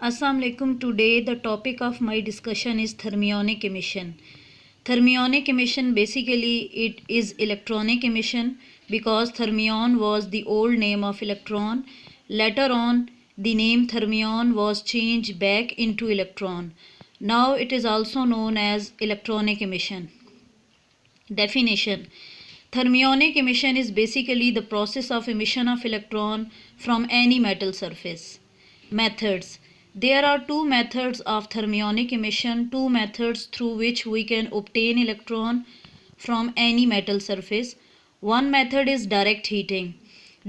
Assalamu alaikum. Today the topic of my discussion is thermionic emission. Thermionic emission basically it is electronic emission because thermion was the old name of electron. Later on the name thermion was changed back into electron. Now it is also known as electronic emission. Definition: thermionic emission is basically the process of emission of electron from any metal surface. Methods: there are two methods of thermionic emission, two methods through which we can obtain electron from any metal surface. One method is direct heating.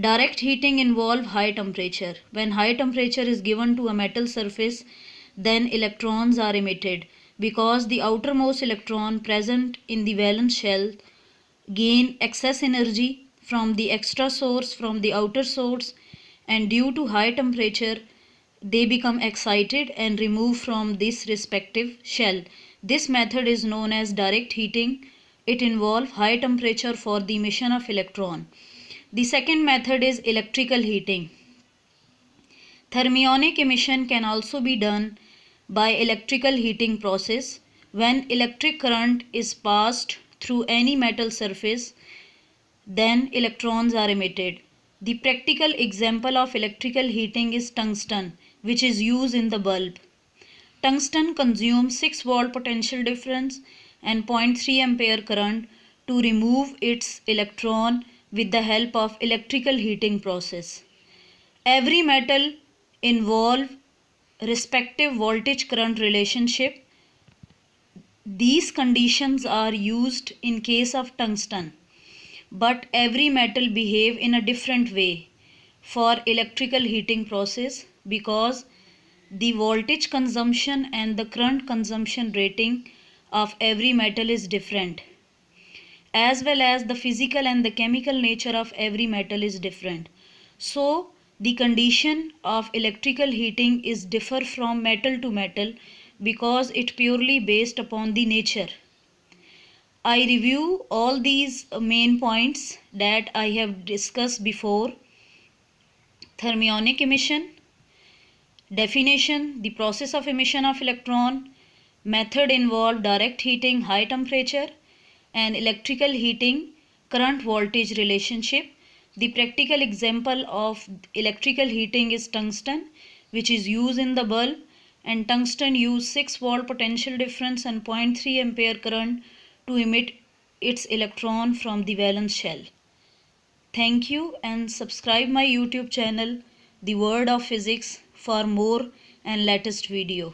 Direct heating involves high temperature. When high temperature is given to a metal surface, then electrons are emitted because the outermost electron present in the valence shell gain excess energy from the extra source from the outer source, and due to high temperature they become excited and removed from this respective shell. This method is known as direct heating. It involves high temperature for the emission of electron. The second method is electrical heating. Thermionic emission can also be done by electrical heating process. When electric current is passed through any metal surface, then electrons are emitted. The practical example of electrical heating is tungsten, which is used in the bulb. Tungsten consumes 6 volt potential difference and 0.3 ampere current to remove its electron with the help of electrical heating process. Every metal involve respective voltage current relationship. These conditions are used in case of tungsten, but every metal behave in a different way for electrical heating process because the voltage consumption and the current consumption rating of every metal is different, as well as the physical and the chemical nature of every metal is different. So the condition of electrical heating is differ from metal to metal because it purely based upon the nature. I review all these main points that I have discussed before. Thermionic emission, definition, the process of emission of electron, method involved direct heating, high temperature, and electrical heating, current voltage relationship. The practical example of electrical heating is tungsten, which is used in the bulb, and tungsten use 6 volt potential difference and 0.3 ampere current to emit its electron from the valence shell. Thank you, and subscribe my YouTube channel The Word of Physics for more and latest video.